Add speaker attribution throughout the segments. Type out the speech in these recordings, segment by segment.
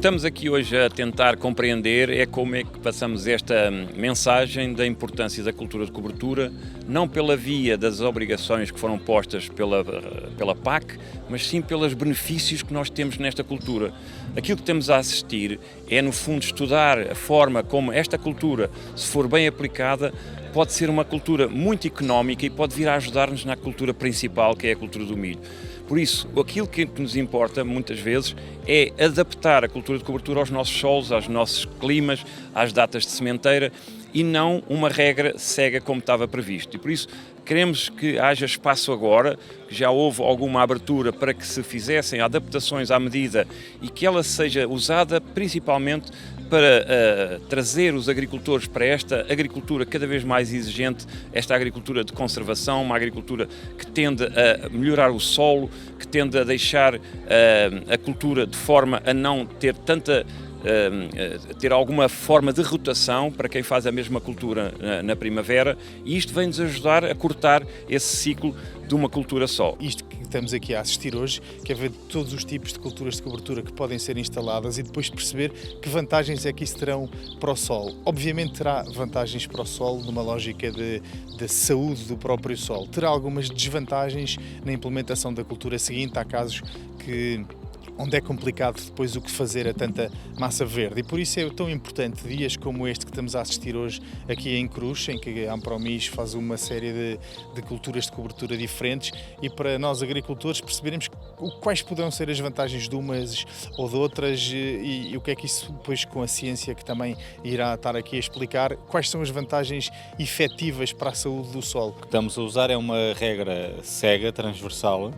Speaker 1: estamos aqui hoje a tentar compreender é como é que passamos esta mensagem da importância da cultura de cobertura, não pela via das obrigações que foram postas pela PAC, mas sim pelos benefícios que nós temos nesta cultura. Aquilo que estamos a assistir é, no fundo, estudar a forma como esta cultura, se for bem aplicada, pode ser uma cultura muito económica e pode vir a ajudar-nos na cultura principal, que é a cultura do milho. Por isso, aquilo que nos importa, muitas vezes, é adaptar a cultura de cobertura aos nossos solos, aos nossos climas, às datas de sementeira e não uma regra cega como estava previsto. E por isso, queremos que haja espaço agora, que já houve alguma abertura para que se fizessem adaptações à medida e que ela seja usada principalmente para trazer os agricultores para esta agricultura cada vez mais exigente, esta agricultura de conservação, uma agricultura que tende a melhorar o solo, que tende a deixar a cultura de forma a não ter ter alguma forma de rotação para quem faz a mesma cultura na primavera, e isto vem-nos ajudar a cortar esse ciclo de uma cultura só.
Speaker 2: Isto que estamos aqui a assistir hoje, que é ver todos os tipos de culturas de cobertura que podem ser instaladas e depois perceber que vantagens é que isso terão para o solo. Obviamente terá vantagens para o solo numa lógica de saúde do próprio solo. Terá algumas desvantagens na implementação da cultura seguinte. Há casos onde é complicado depois o que fazer a tanta massa verde, e por isso é tão importante dias como este que estamos a assistir hoje aqui em Cruz, em que a Ampromis faz uma série de culturas de cobertura diferentes, e para nós agricultores percebermos quais poderão ser as vantagens de umas ou de outras e o que é que isso depois, com a ciência que também irá estar aqui a explicar, quais são as vantagens efetivas para a saúde do solo.
Speaker 3: O que estamos a usar é uma regra cega, transversal,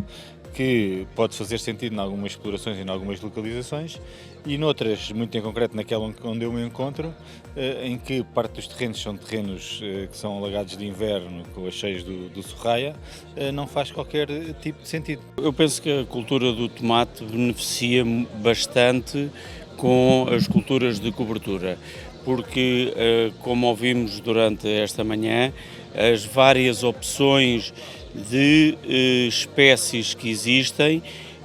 Speaker 3: que pode fazer sentido em algumas explorações e em algumas localizações, e noutras, muito em concreto naquela onde eu me encontro, em que parte dos terrenos são terrenos que são alagados de inverno, com as cheias do Sorraia, não faz qualquer tipo de sentido.
Speaker 4: Eu penso que a cultura do tomate beneficia bastante com as culturas de cobertura, porque, como ouvimos durante esta manhã, as várias opções de espécies que existem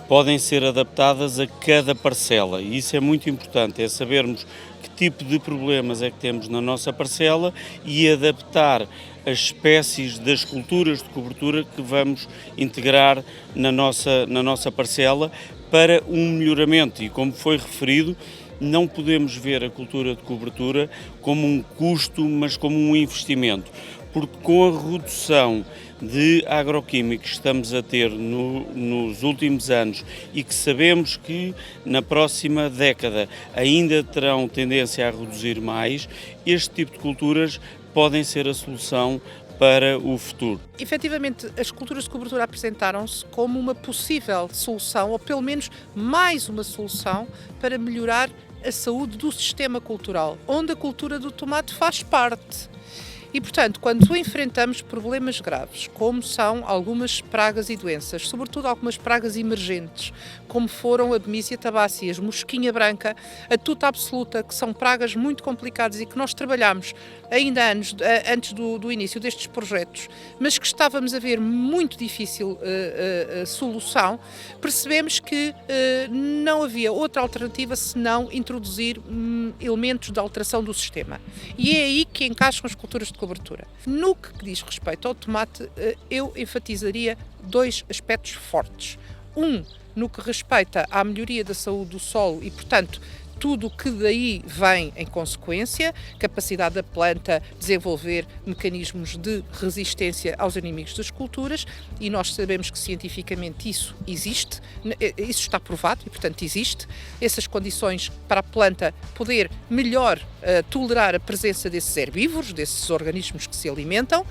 Speaker 4: podem ser adaptadas a cada parcela, e isso é muito importante, é sabermos que tipo de problemas é que temos na nossa parcela e adaptar as espécies das culturas de cobertura que vamos integrar na nossa parcela para um melhoramento. E como foi referido, não podemos ver a cultura de cobertura como um custo, mas como um investimento, porque com a redução de agroquímicos que estamos a ter nos últimos anos e que sabemos que na próxima década ainda terão tendência a reduzir mais, este tipo de culturas podem ser a solução para o futuro.
Speaker 5: Efetivamente, as culturas de cobertura apresentaram-se como uma possível solução, ou pelo menos mais uma solução, para melhorar a saúde do sistema cultural, onde a cultura do tomate faz parte. E, portanto, quando enfrentamos problemas graves, como são algumas pragas e doenças, sobretudo algumas pragas emergentes, como foram a Bemisia tabaci, a mosquinha branca, a tuta absoluta, que são pragas muito complicadas e que nós trabalhamos ainda antes do início destes projetos, mas que estávamos a ver muito difícil solução, percebemos que não havia outra alternativa senão introduzir elementos de alteração do sistema. E é aí que encaixam as culturas de cobertura. No que diz respeito ao tomate, eu enfatizaria dois aspectos fortes. No que respeita à melhoria da saúde do solo e, portanto, tudo o que daí vem em consequência, capacidade da planta desenvolver mecanismos de resistência aos inimigos das culturas, e nós sabemos que cientificamente isso existe, isso está provado e, portanto, existe. Essas condições para a planta poder melhor tolerar a presença desses herbívoros, desses organismos que se alimentam,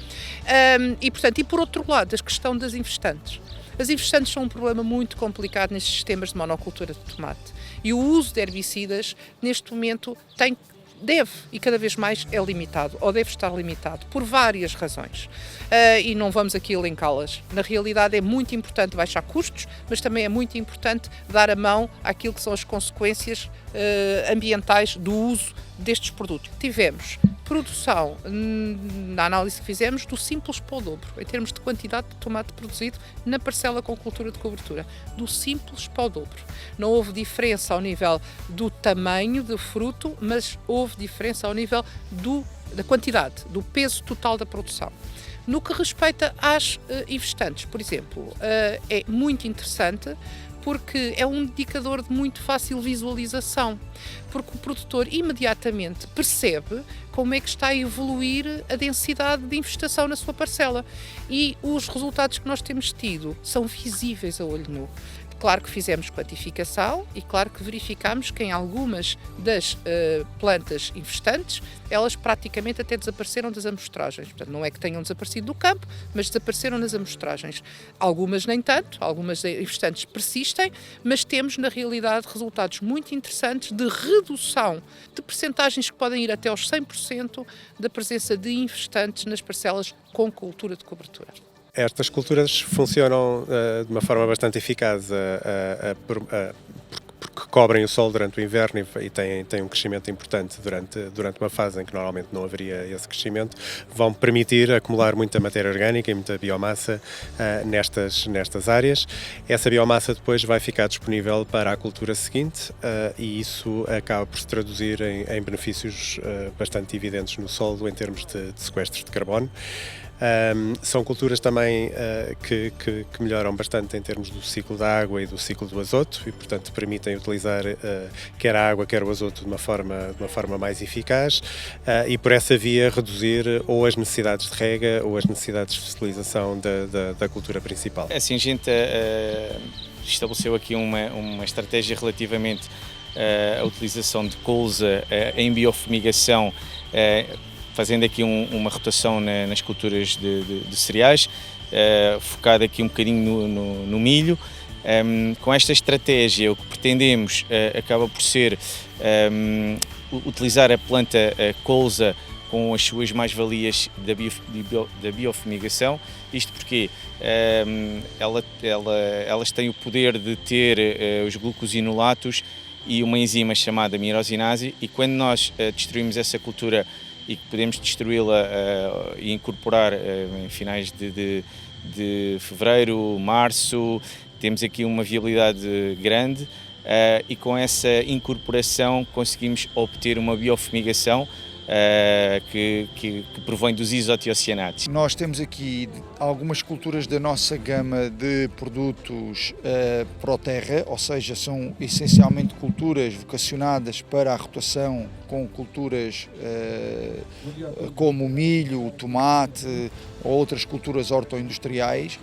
Speaker 5: e, portanto, e por outro lado, a questão das infestantes. As infestantes são um problema muito complicado nestes sistemas de monocultura de tomate, e o uso de herbicidas neste momento deve e cada vez mais é limitado, ou deve estar limitado, por várias razões. E não vamos aqui elencá-las. Na realidade é muito importante baixar custos, mas também é muito importante dar a mão àquilo que são as consequências ambientais do uso destes produtos. Tivemos produção, na análise que fizemos, do simples para o dobro, em termos de quantidade de tomate produzido na parcela com cultura de cobertura, do simples para o dobro. Não houve diferença ao nível do tamanho do fruto, mas houve diferença ao nível da quantidade, do peso total da produção. No que respeita às investantes, por exemplo, é muito interessante porque é um indicador de muito fácil visualização, porque o produtor imediatamente percebe como é que está a evoluir a densidade de infestação na sua parcela e os resultados que nós temos tido são visíveis a olho nu. Claro que fizemos quantificação e claro que verificamos que em algumas das plantas infestantes, elas praticamente até desapareceram das amostragens. Portanto, não é que tenham desaparecido do campo, mas desapareceram nas amostragens. Algumas nem tanto, algumas infestantes persistem, mas temos na realidade resultados muito interessantes de redução de percentagens que podem ir até aos 100% da presença de infestantes nas parcelas com cultura de cobertura.
Speaker 6: Estas culturas funcionam de uma forma bastante eficaz porque cobrem o solo durante o inverno e têm um crescimento importante durante uma fase em que normalmente não haveria esse crescimento, vão permitir acumular muita matéria orgânica e muita biomassa nestas áreas. Essa biomassa depois vai ficar disponível para a cultura seguinte e isso acaba por se traduzir em benefícios bastante evidentes no solo em termos de sequestros de carbono. São culturas também que melhoram bastante em termos do ciclo da água e do ciclo do azoto e, portanto, permitem utilizar quer a água, quer o azoto de uma forma mais eficaz e, por essa via, reduzir ou as necessidades de rega ou as necessidades de fertilização da cultura principal.
Speaker 7: Assim, a gente estabeleceu aqui uma estratégia relativamente à utilização de colza em biofumigação, fazendo aqui uma rotação nas culturas de cereais, focado aqui um bocadinho no milho. Com esta estratégia, o que pretendemos acaba por ser utilizar a planta colza com as suas mais-valias da biofumigação. Isto porque elas têm o poder de ter os glucosinolatos e uma enzima chamada mirosinase, e quando nós destruímos essa cultura e que podemos destruí-la e incorporar em finais de fevereiro, março, temos aqui uma viabilidade grande e com essa incorporação conseguimos obter uma biofumigação que provém dos isotiocianatos.
Speaker 8: Nós temos aqui algumas culturas da nossa gama de produtos pró-terra, ou seja, são essencialmente culturas vocacionadas para a rotação com culturas como o milho, o tomate ou outras culturas hortoindustriais.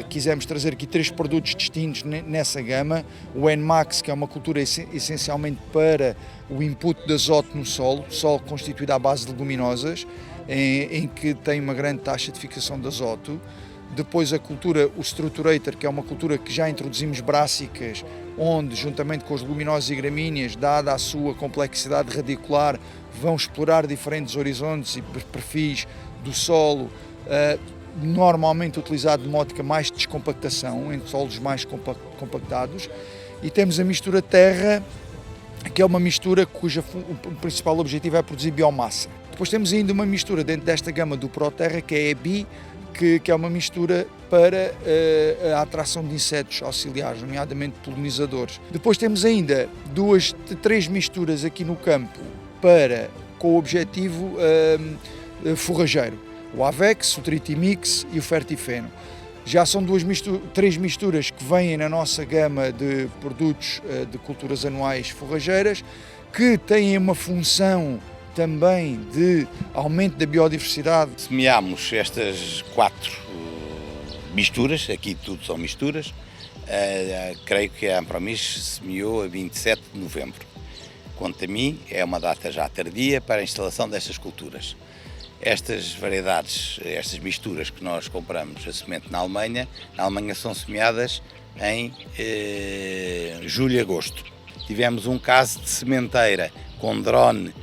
Speaker 8: Quisemos trazer aqui 3 produtos distintos nessa gama. O N-Max, que é uma cultura essencialmente para o input de azoto no solo constituído à base de leguminosas, em que tem uma grande taxa de fixação de azoto. Depois a cultura, o Strutturator, que é uma cultura que já introduzimos brássicas, onde, juntamente com os leguminosas e gramíneas, dada a sua complexidade radicular, vão explorar diferentes horizontes e perfis do solo, normalmente utilizado de mótica mais de descompactação, em solos mais compactados. E temos a mistura terra, que é uma mistura cujo o principal objetivo é produzir biomassa. Depois temos ainda uma mistura dentro desta gama do Pro-Terra, que é a EBI, que é uma mistura para a atração de insetos auxiliares, nomeadamente polinizadores. Depois temos ainda 3 misturas aqui no campo com o objetivo forrageiro. O Avex, o Tritimix e o Fertifeno. Já são 3 misturas que vêm na nossa gama de produtos de culturas anuais forrageiras, que têm uma função também de aumento da biodiversidade.
Speaker 9: Semeámos estas 4 misturas, aqui tudo são misturas, creio que a Ampromis semeou a 27 de novembro. Quanto a mim, é uma data já tardia para a instalação destas culturas. Estas variedades, estas misturas que nós compramos a semente na Alemanha são semeadas em julho e agosto. Tivemos um caso de sementeira com drone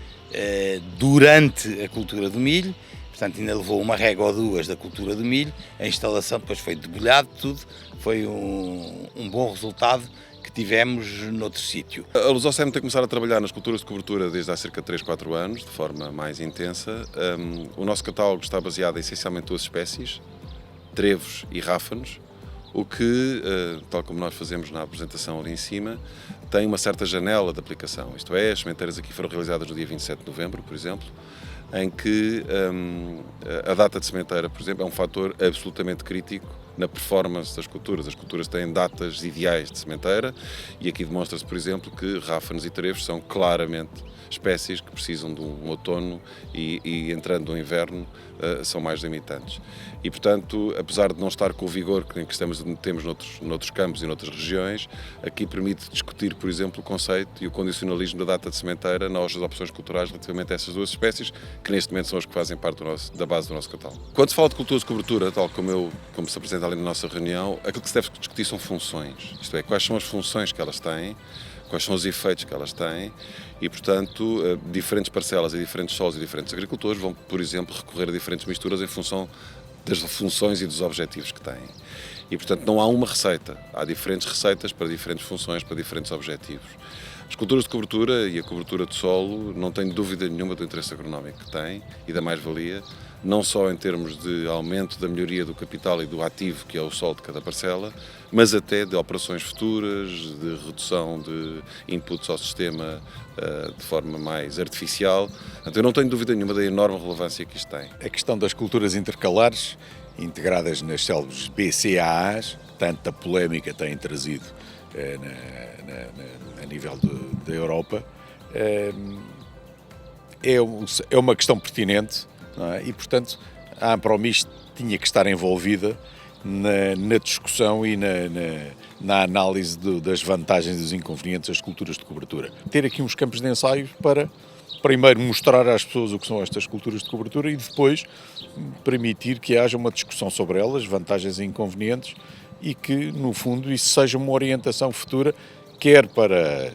Speaker 9: durante a cultura do milho, portanto ainda levou uma rega ou 2 da cultura do milho, a instalação depois foi debulhado tudo, foi um bom resultado que tivemos noutro sítio.
Speaker 10: A Lusocem tem começado a trabalhar nas culturas de cobertura desde há cerca de 3, 4 anos, de forma mais intensa. O nosso catálogo está baseado em essencialmente 2 espécies, trevos e ráfanos, o que, tal como nós fazemos na apresentação ali em cima, tem uma certa janela de aplicação. Isto é, as sementeiras aqui foram realizadas no dia 27 de novembro, por exemplo, em que a data de sementeira, por exemplo, é um fator absolutamente crítico na performance das culturas. As culturas têm datas ideais de sementeira e aqui demonstra-se, por exemplo, que ráfanos e trevos são claramente espécies que precisam de um outono e entrando no inverno são mais limitantes. E, portanto, apesar de não estar com o vigor que temos noutros campos e noutras regiões, aqui permite discutir, por exemplo, o conceito e o condicionalismo da data de sementeira nas opções culturais relativamente a essas 2 espécies, que neste momento são as que fazem parte da base do nosso catálogo. Quando se fala de culturas de cobertura, tal como se apresenta ali na nossa reunião, aquilo que se deve discutir são funções, isto é, quais são as funções que elas têm, quais são os efeitos que elas têm e, portanto, diferentes parcelas e diferentes solos e diferentes agricultores vão, por exemplo, recorrer a diferentes misturas em função das funções e dos objetivos que têm. E, portanto, não há uma receita, há diferentes receitas para diferentes funções, para diferentes objetivos. As culturas de cobertura e a cobertura de solo não tenho dúvida nenhuma do interesse agronómico que têm e da mais-valia, não só em termos de aumento da melhoria do capital e do ativo que é o solo de cada parcela, mas até de operações futuras, de redução de inputs ao sistema de forma mais artificial. Portanto, eu não tenho dúvida nenhuma da enorme relevância que isto tem.
Speaker 11: A questão das culturas intercalares, integradas nas células BCAAs, tanta polémica têm trazido a nível da Europa, é uma questão pertinente, não é? E, portanto, a Ampromis tinha que estar envolvida na discussão e na análise das vantagens e dos inconvenientes das culturas de cobertura. Ter aqui uns campos de ensaios para, primeiro, mostrar às pessoas o que são estas culturas de cobertura e depois permitir que haja uma discussão sobre elas, vantagens e inconvenientes, e que, no fundo, isso seja uma orientação futura, quer para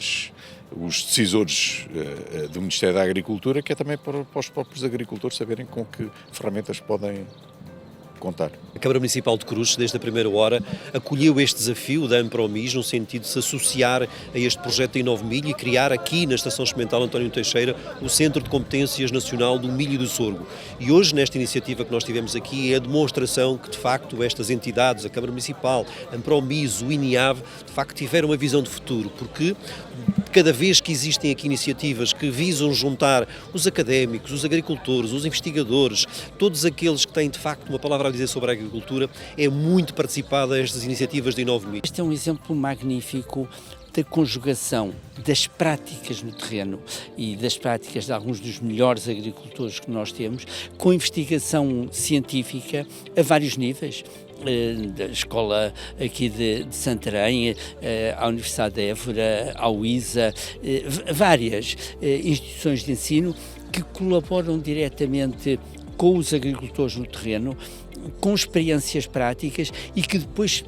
Speaker 11: os decisores do Ministério da Agricultura, quer também para os próprios agricultores saberem com que ferramentas podem contar.
Speaker 12: A Câmara Municipal de Cruzes, desde a primeira hora, acolheu este desafio da Ampromis no sentido de se associar a este projeto da Inove Milho e criar aqui na Estação Experimental António Teixeira o Centro de Competências Nacional do Milho e do Sorgo. E hoje, nesta iniciativa que nós tivemos aqui, é a demonstração que, de facto, estas entidades, a Câmara Municipal, a Ampromis, o INIAV, de facto tiveram uma visão de futuro, porque cada vez que existem aqui iniciativas que visam juntar os académicos, os agricultores, os investigadores, todos aqueles que têm, de facto, uma palavra a dizer sobre a agricultura, é muito participada estas iniciativas de Inove Milho.
Speaker 13: Este é um exemplo magnífico da conjugação das práticas no terreno e das práticas de alguns dos melhores agricultores que nós temos, com investigação científica a vários níveis. Da escola aqui de Santarém, à Universidade de Évora, ao ISA, várias instituições de ensino que colaboram diretamente com os agricultores no terreno, com experiências práticas e que depois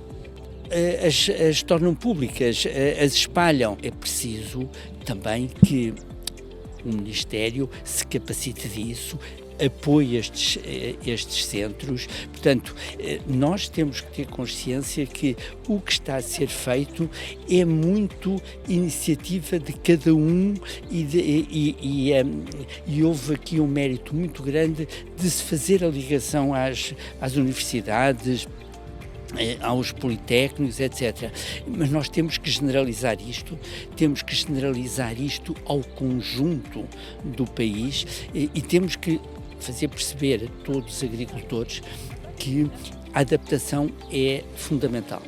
Speaker 13: as tornam públicas, as espalham. É preciso também que o Ministério se capacite disso, apoie estes centros. Portanto, nós temos que ter consciência que o que está a ser feito é muito iniciativa de cada um e houve aqui um mérito muito grande de se fazer a ligação às universidades, aos politécnicos, etc. Mas nós temos que generalizar isto ao conjunto do país e temos que fazer perceber a todos os agricultores que a adaptação é fundamental.